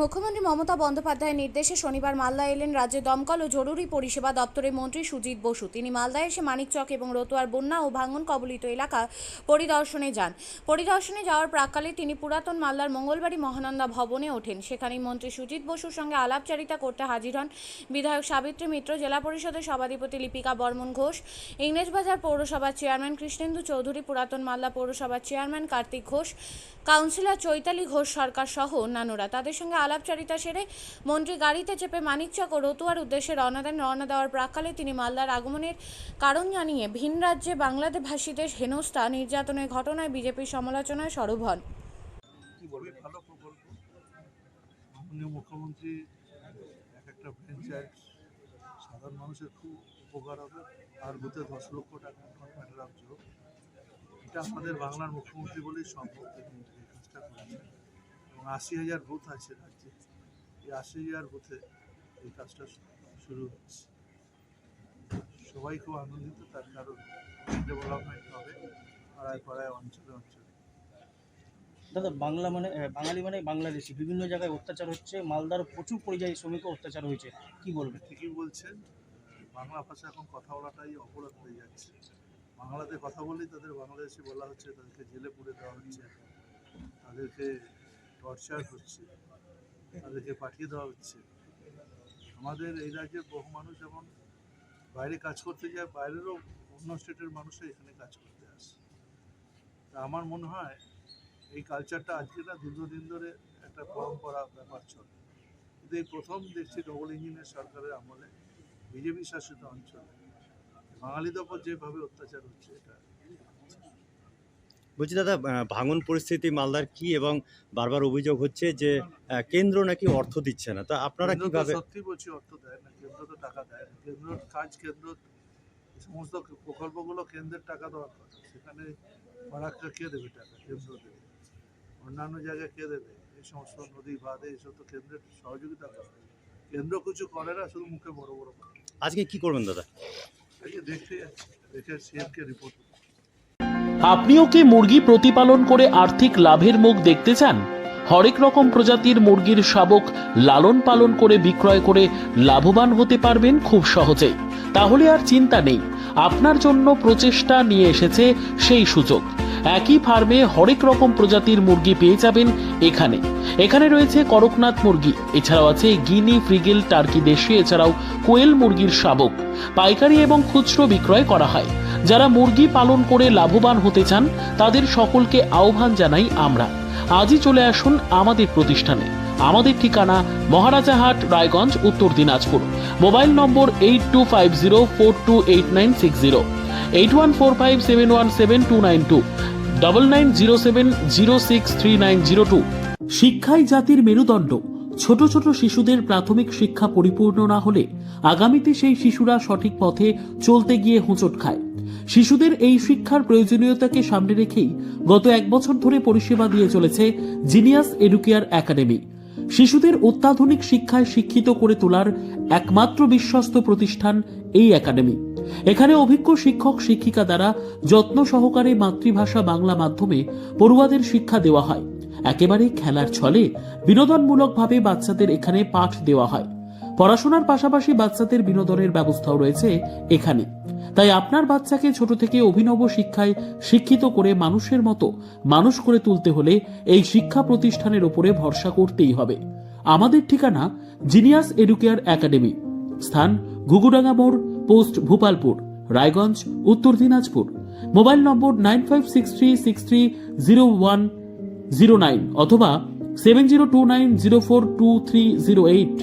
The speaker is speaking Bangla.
মুখ্যমন্ত্রী মমতা বন্দ্যোপাধ্যায়ের নির্দেশে শনিবার মালদা এলেন রাজ্যের দমকল ও জরুরি পরিষেবা দপ্তরের মন্ত্রী সুজিত বসু। তিনি মালদায় এসে মানিকচক এবং রতুয়ার বন্যা ও ভাঙন কবলিত এলাকা পরিদর্শনে যান। পরিদর্শনে যাওয়ার প্রাক্কালে তিনি পুরাতন মালদার মঙ্গলবাড়ি মহানন্দা ভবনে ওঠেন। সেখানেই মন্ত্রী সুজিত বসুর সঙ্গে আলাপচারিতা করতে হাজির হন বিধায়ক সাবিত্রী মিত্র, জেলা পরিষদের সভাধিপতি লিপিকা বর্মন ঘোষ, ইংরেজবাজার পৌরসভার চেয়ারম্যান কৃষ্ণেন্দু চৌধুরী, পুরাতন মালদা পৌরসভার চেয়ারম্যান কার্তিক ঘোষ, কাউন্সিলর চৈতালি ঘোষ সরকার সহ অন্যান্যরা। তাদের সঙ্গে আলাপচারিতা সেরে মন্ত্রী গাড়িতে চেপে মানিকচক ও রতুয়ার উদ্দেশ্যে রওনা দেন। রওনা দেওয়ার প্রাক্কালে তিনি মালদার আগমনের কারণ জানিয়ে ভিন রাজ্যে বাংলাদেশভাষীদের হেনস্থা নির্যাতনের ঘটনায় বিজেপির সমালোচনায় সরব হন। ভালো প্রকল্প, মাননীয় মুখ্যমন্ত্রী একটা ফ্র্যাঞ্চাইজ সাধারণ মানুষের খুব উপকার হবে। আর বুথে 10 লক্ষ টাকা ম্যাটার অফ জব, এটা আমাদের বাংলার মুখ্যমন্ত্রী বলেই সম্ভব। এই কাজটা করেছেন এবং 80,000 বুথ আছে রাজ্যে। এই 80,000 বুথে এই কাজটা শুরু হচ্ছে। সবাই খুব আনন্দিত, তার কারণ ডেভেলপমেন্ট হবে পাড়ায় পাড়ায়, অঞ্চলে অঞ্চলে। দাদা, বাংলা মানে বাঙালি মানে বাংলাদেশি, বিভিন্ন জায়গায় অত্যাচার হচ্ছে। মালদার প্রচুর পরিযায়ী শ্রমিকও অত্যাচার হয়েছে, কি বলবেন? ঠিকই বলছেন, বাংলা ভাষা এখন কথা বলাটাই অপরাধ হয়ে যাচ্ছে। বাংলাতে কথা বলেই তাদের বাংলাদেশি বলা হচ্ছে, তাদেরকে জেলে পুরে দেওয়া হচ্ছে, তাদেরকে টর্চার হচ্ছে, তাদেরকে পাঠিয়ে দেওয়া হচ্ছে। আমাদের এই রাজ্যে বহু মানুষ যেমন বাইরে কাজ করতে যায়, বাইরেরও অন্য স্টেটের মানুষও এখানে কাজ করতে আসে। তা আমার মনে হয় এই কালচারটা আজকে না, দীর্ঘদিন ধরে একটা পরম্পরা ব্যাপার চলে। কিন্তু এই প্রথম দেখছি ডবল ইঞ্জিনের সরকারের আমলে বিজেপি শাসিত অঞ্চলে বাঙালিদের উপর যেভাবে অত্যাচার হচ্ছে, এটা বলছি দাদা, ভাঙন পরিস্থিতি মালদার কি, এবং বারবার অভিযোগ হচ্ছে যে কেন্দ্র নাকি অর্থ দিচ্ছে না, তা আপনারা কিভাবে? সত্যি বলছি, অর্থ দেয় না কেন্দ্র, তো টাকা দেয় না। কেন্দ্রের কাজ, কেন্দ্র সমস্ত প্রকল্পগুলো কেন্দ্রের টাকা দেওয়ার কথা। সেখানে ফারাক্কা কে দেবে টাকা? কেন্দ্র দেবে। অন্যান্য জায়গায় কে দেবে? এই সমস্ত নদী বাঁধে এইসব তো কেন্দ্রের সহযোগিতা করে। কেন্দ্র কিছু করে না, শুধু মুখে বড় বড় কথা। আজকে কি করবেন দাদা? দেখে সিএমকে রিপোর্ট। আপনিও কি মুরগি প্রতিপালন করে আর্থিক লাভের মুখ দেখতে চান? হরেক রকম প্রজাতির মুরগির শাবক লালন পালন করে বিক্রয় করে লাভবান হতে পারবেন খুব সহজেই। তাহলে আর চিন্তা নেই, আপনার জন্য প্রচেষ্টা নিয়ে এসেছে সেই সুযোগ। একই ফার্মে হরেক রকম প্রজাতির মুরগি পেয়ে যাবেন এখানে রয়েছে করকনাথ মুরগি, এছাড়াও আছে গিনি, ফ্রিগেল, টার্কি দেশি, এছাড়াও কোয়েল মুরগির শাবক। পাইকারি এবং খুচরো বিক্রয় করা হয়। যারা মুরগি পালন করে লাভবান হতে চান তাদের সকলকে আহ্বান জানাই আমরা। আজই চলে আসুন আমাদের প্রতিষ্ঠানে। আমাদের ঠিকানা মহারাজাহাট, রায়গঞ্জ, উত্তর দিনাজপুর। মোবাইল নম্বর 8250428960, 8145717292, 9907063902। শিক্ষাই জাতির মেরুদণ্ড। ছোট ছোট শিশুদের প্রাথমিক শিক্ষা পরিপূর্ণ না হলে আগামীতে সেই শিশুরা সঠিক পথে চলতে গিয়ে হোঁচট খায়। শিশুদের এই শিক্ষার প্রয়োজনীয়তাকে সামনে রেখেই গত 1 বছর ধরে পরিষেবা দিয়ে চলেছে জিনিয়াস এডুকেয়ার একাডেমি। শিশুদের অত্যাধুনিক শিক্ষায় শিক্ষিত করে তোলার একমাত্র বিশ্বস্ত প্রতিষ্ঠান এই একাডেমি। এখানে অভিজ্ঞ শিক্ষক শিক্ষিকা দ্বারা যত্ন সহকারে মাতৃভাষা বাংলা মাধ্যমে পড়ুয়াদের শিক্ষা দেওয়া হয়। একেবারে খেলার ছলে বিনোদনমূলকভাবে বাচ্চাদের এখানে পাঠ দেওয়া হয়। পড়াশোনার পাশাপাশি বাচ্চাদের বিনোদনের ব্যবস্থাও রয়েছে এখানে। তাই আপনার বাচ্চাকে ছোট থেকে অভিনব শিক্ষায় শিক্ষিত করে মানুষের মতো মানুষ করে তুলতে হলে এই শিক্ষা প্রতিষ্ঠানের উপরে ভরসা করতেই হবে। আমাদের ঠিকানা জিনিয়াস এডুকেয়ার একাডেমি, স্থান ঘুঘুডাঙ্গা মোড়, পোস্ট ভূপালপুর, রায়গঞ্জ, উত্তর দিনাজপুর। মোবাইল নম্বর 9563630109 অথবা 7029042308।